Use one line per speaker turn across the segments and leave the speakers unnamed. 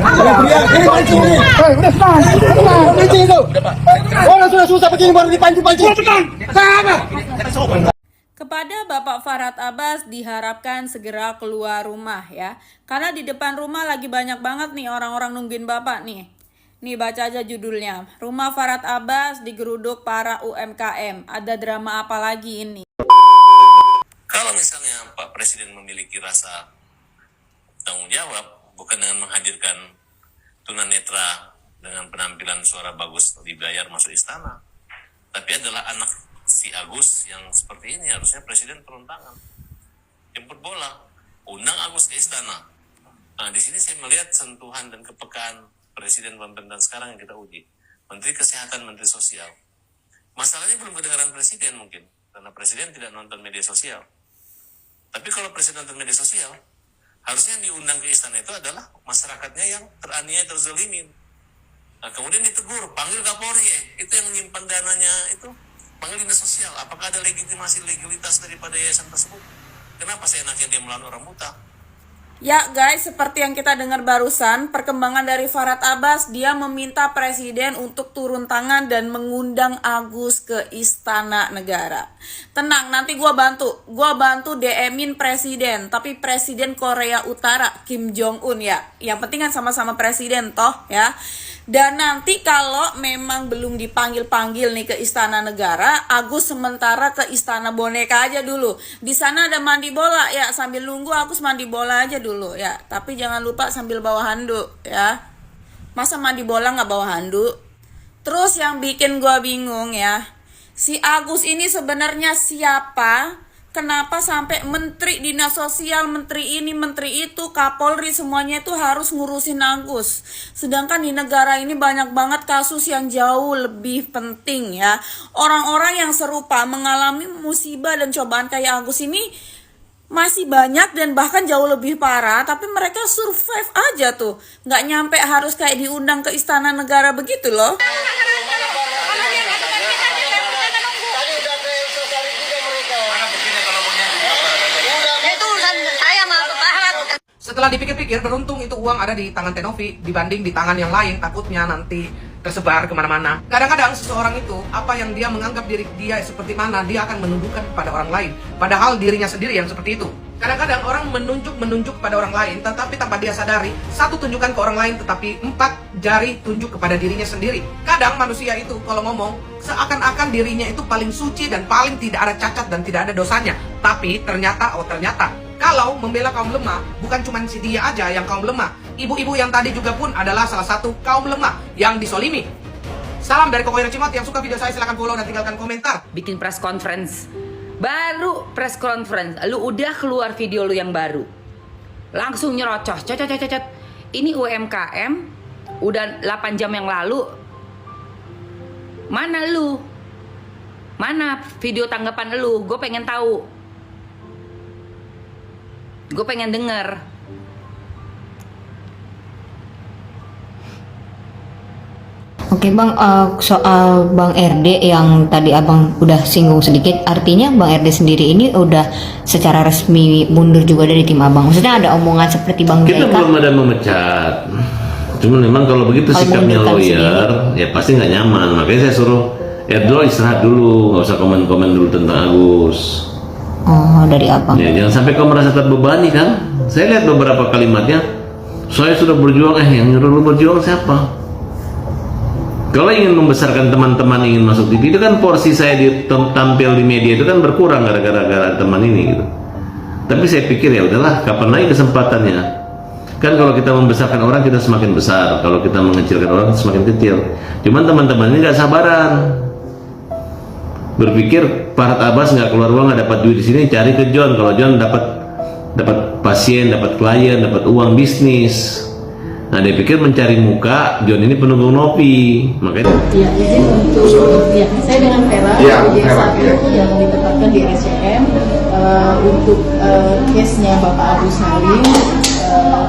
Ini pancing nih. Udah tenang. Pancing itu. Orang sudah susah begini baru dipancing-pancing. Sama.
Kepada Bapak Farhad Abbas diharapkan segera keluar rumah ya. Karena di depan rumah lagi banyak banget nih orang-orang nungguin Bapak nih. Nih baca aja judulnya. Rumah Farhad Abbas digeruduk para UMKM. Ada drama apa lagi ini?
Kalau misalnya Pak Presiden memiliki rasa tanggung jawab, bukan dengan menghadirkan tunanetra dengan penampilan suara bagus dibayar masuk istana, tapi adalah anak si Agus yang seperti ini, harusnya Presiden turun tangan, jemput bola, undang Agus ke istana. Nah, di sini saya melihat sentuhan dan kepekaan Presiden pemerintahan sekarang yang kita uji. Menteri Kesehatan, Menteri Sosial. Masalahnya belum kedengaran Presiden mungkin, karena Presiden tidak nonton media sosial. Tapi kalau Presiden nonton media sosial, harusnya yang diundang ke istana itu adalah masyarakatnya yang teraniaya, terzalimin. Nah, kemudian ditegur, panggil Kapolri, itu yang menyimpan dananya itu, panggil dinas sosial. Apakah ada legitimasi legalitas daripada yayasan tersebut? Kenapa seenaknya dia melawan orang buta?
Ya guys, seperti yang kita dengar barusan, perkembangan dari Farhad Abbas, dia meminta Presiden untuk turun tangan dan mengundang Agus ke Istana Negara. Tenang, nanti gua bantu DM-in Presiden, tapi Presiden Korea Utara, Kim Jong Un ya. Yang penting kan sama-sama Presiden toh ya. Dan nanti kalau memang belum dipanggil-panggil nih ke Istana Negara, Agus sementara ke Istana Boneka aja dulu. Di sana ada mandi bola ya, sambil nunggu Agus mandi bola aja dulu ya. Tapi jangan lupa sambil bawa handuk ya. Masa mandi bola nggak bawa handuk? Terus yang bikin gua bingung ya, si Agus ini sebenarnya siapa? Kenapa sampai menteri dinas sosial, menteri ini, menteri itu, Kapolri semuanya itu harus ngurusin Agus. Sedangkan di negara ini banyak banget kasus yang jauh lebih penting ya. Orang-orang yang serupa mengalami musibah dan cobaan kayak Agus ini masih banyak dan bahkan jauh lebih parah. Tapi mereka survive aja tuh. Nggak nyampe harus kayak diundang ke Istana Negara begitu loh.
Setelah dipikir-pikir, beruntung itu uang ada di tangan Tenovi dibanding di tangan yang lain, takutnya nanti tersebar kemana-mana. Kadang-kadang seseorang itu, apa yang dia menganggap diri dia seperti mana, dia akan menunjukkan kepada orang lain. Padahal dirinya sendiri yang seperti itu. Kadang-kadang orang menunjuk pada orang lain, tetapi tanpa dia sadari, satu tunjukkan ke orang lain, tetapi 4 jari tunjuk kepada dirinya sendiri. Kadang manusia itu kalau ngomong, seakan-akan dirinya itu paling suci dan paling tidak ada cacat dan tidak ada dosanya. Tapi ternyata, kalau membela kaum lemah, bukan cuma si dia aja yang kaum lemah. Ibu-ibu yang tadi juga pun adalah salah satu kaum lemah yang disolimi. Salam dari Koko Ira Cimot. Yang suka video saya silahkan follow dan tinggalkan komentar.
Bikin press conference. Baru press conference, lu udah keluar video lu yang baru. Langsung nyerocoh, cocot. Ini UMKM, udah 8 jam yang lalu. Mana lu? Mana video tanggapan lu? Gue pengen tahu. Gue pengen denger.
Oke bang, soal Bang RD yang tadi abang udah singgung sedikit, artinya Bang RD sendiri ini udah secara resmi mundur juga dari tim abang. Maksudnya ada omongan seperti Bang
kita
Mereka
belum ada memecat. Cuman memang kalau begitu sikapnya lawyer, ya pasti nggak nyaman. Makanya saya suruh RD istirahat dulu, nggak usah komen-komen dulu tentang Agus.
Oh, dari abang.
Ya, jangan sampai kau merasa terbebani kan. Saya lihat beberapa kalimatnya, saya sudah berjuang, yang nyuruh lu berjuang siapa? Kalau ingin membesarkan teman-teman, ingin masuk TV, itu kan porsi saya tampil di media itu kan berkurang gara-gara teman ini gitu. Tapi saya pikir ya udahlah, kapan lagi kesempatannya? Kan kalau kita membesarkan orang kita semakin besar, kalau kita mengecilkan orang semakin kecil. Cuman teman-teman ini nggak sabaran. Berpikir Farhad Abbas nggak keluar uang, nggak dapat duit di sini, cari ke John. Kalau John dapat pasien, dapat klien, dapat uang bisnis. Nah dia pikir mencari muka, John ini penunggu Novi, makanya.
Ya izin untuk ya saya dengan Vera satu yang ditetapkan di RSCM untuk case-nya Bapak Agus Salim,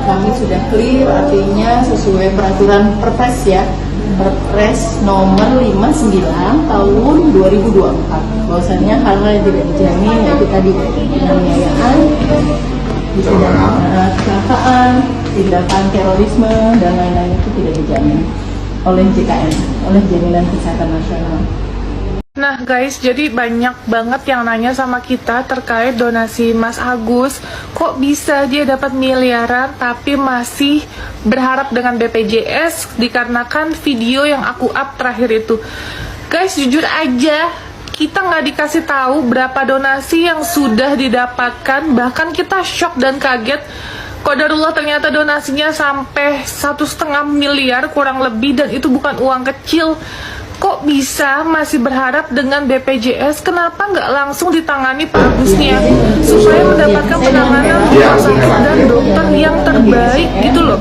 kami sudah clear, artinya sesuai peraturan Perpres ya. Perpres nomor 59 tahun 2024 bahwasanya hal-hal yang tidak dijamin yaitu tadi penganiayaan kecelakaan, tindakan terorisme dan lain-lain itu tidak dijamin oleh JKN, oleh Jaminan Kesehatan Nasional.
Nah guys, jadi banyak banget yang nanya sama kita terkait donasi Mas Agus. Kok bisa dia dapat miliaran tapi masih berharap dengan BPJS dikarenakan video yang aku up terakhir itu. Guys, jujur aja, kita nggak dikasih tahu berapa donasi yang sudah didapatkan. Bahkan kita shock dan kaget. Qadarullah ternyata donasinya sampai 1,5 miliar kurang lebih, dan itu bukan uang kecil. Kok bisa masih berharap dengan BPJS? Kenapa nggak langsung ditangani Pak Agusnya supaya mendapatkan penanganan rumah sakit dan dokter yang terbaik gitu loh.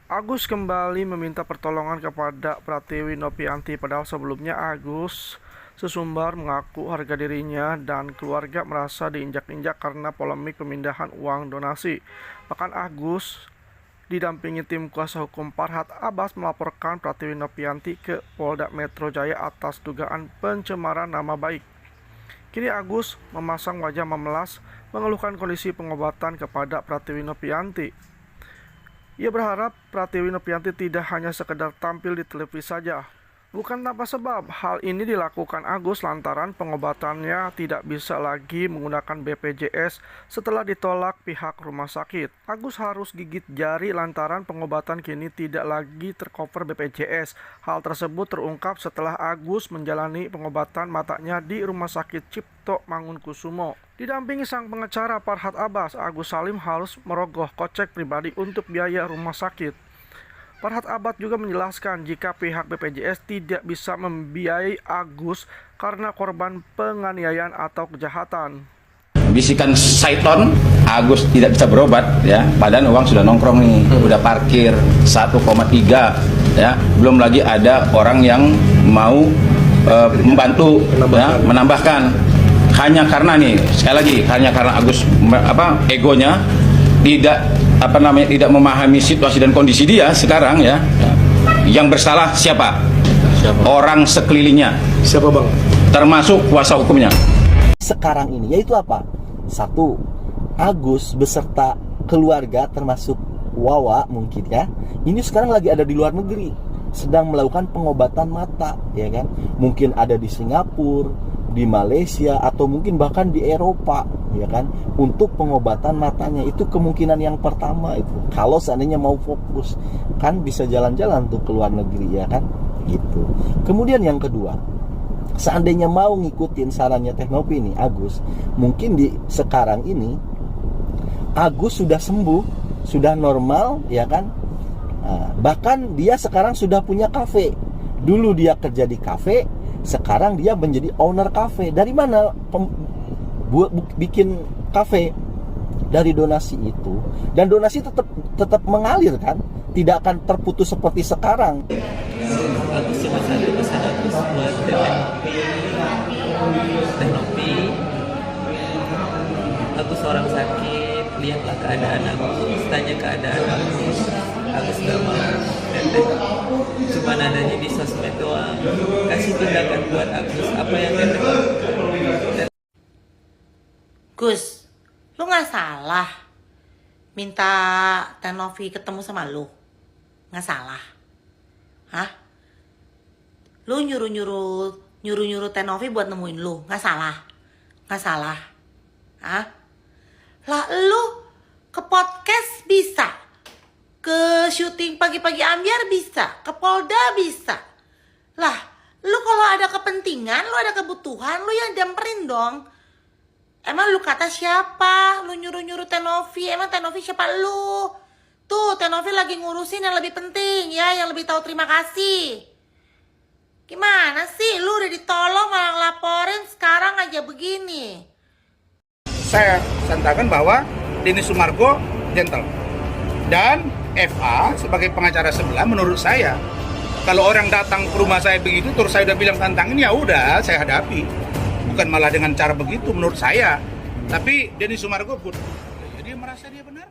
Agus kembali meminta pertolongan kepada Pratiwi Nopianti, padahal sebelumnya Agus sesumbar mengaku harga dirinya dan keluarga merasa diinjak-injak karena polemik pemindahan uang donasi. Bahkan Agus didampingi tim kuasa hukum Farhad Abbas melaporkan Pratiwi Nopianti ke Polda Metro Jaya atas dugaan pencemaran nama baik. Kini Agus memasang wajah memelas mengeluhkan kondisi pengobatan kepada Pratiwi Nopianti. Ia berharap Pratiwi Nopianti tidak hanya sekedar tampil di televisi saja. Bukan tanpa sebab, hal ini dilakukan Agus lantaran pengobatannya tidak bisa lagi menggunakan BPJS setelah ditolak pihak rumah sakit. Agus harus gigit jari lantaran pengobatan kini tidak lagi tercover BPJS. Hal tersebut terungkap setelah Agus menjalani pengobatan matanya di Rumah Sakit Cipto Mangunkusumo. Didampingi sang pengacara Farhad Abbas, Agus Salim harus merogoh kocek pribadi untuk biaya rumah sakit. Farhad Abbas juga menjelaskan jika pihak BPJS tidak bisa membiayai Agus karena korban penganiayaan atau kejahatan.
Bisikan Saiton, Agus tidak bisa berobat ya, padahal uang sudah nongkrong nih, udah parkir 1,3 ya, belum lagi ada orang yang mau membantu ya, menambahkan. Hanya karena nih, sekali lagi, hanya karena Agus egonya tidak memahami situasi dan kondisi dia sekarang ya. Yang bersalah siapa? Orang sekelilingnya.
Siapa bang?
Termasuk kuasa hukumnya.
Sekarang ini yaitu apa? Satu, Agus beserta keluarga termasuk Wawa mungkin ya. Ini sekarang lagi ada di luar negeri, sedang melakukan pengobatan mata, ya kan? Mungkin ada di Singapura, di Malaysia, atau mungkin bahkan di Eropa, ya kan, untuk pengobatan matanya. Itu kemungkinan yang pertama itu. Kalau seandainya mau fokus, kan bisa jalan-jalan tuh ke luar negeri, ya kan, gitu. Kemudian yang kedua, seandainya mau ngikutin sarannya Teh Novi ini, Agus, mungkin di sekarang ini Agus sudah sembuh, sudah normal, ya kan. Nah, bahkan dia sekarang sudah punya kafe. Dulu dia kerja di kafe, sekarang dia menjadi owner kafe. Dari mana bikin kafe? Dari donasi itu. Dan donasi tetap mengalir kan, tidak akan terputus seperti sekarang.
Agus cuma satu pesan Agus buat Teh Novi. Agus orang sakit, lihatlah keadaan Agus, tanya keadaan Agus. Agus gak mau, Teteh cuma adanya di sosmed doang. Kasih tindakan buat Agus, apa yang Teteh lakukan.
Gus, lu gak salah minta Teh Novi ketemu sama lu? Gak salah? Hah? Lu nyuruh Teh Novi buat nemuin lu? Gak salah? Gak salah? Hah? Lah lu ke podcast bisa, ke syuting pagi-pagi ambiar bisa, ke Polda bisa. Lah, lu kalau ada kepentingan, lu ada kebutuhan, lu yang jamperin dong. Emang lu kata siapa? Lu nyuruh-nyuruh Teh Novi. Emang Teh Novi siapa lu? Tuh, Teh Novi lagi ngurusin yang lebih penting ya, yang lebih tahu terima kasih. Gimana sih? Lu udah ditolong malah ngelaporin, sekarang aja begini.
Saya santakan bahwa Denny Sumargo gentle. Dan FA sebagai pengacara sebelah, menurut saya, kalau orang datang ke rumah saya begitu, terus saya udah bilang tantangin, ya udah saya hadapi. Bukan malah dengan cara begitu menurut saya. Tapi Denny Sumargo pun, dia merasa dia benar.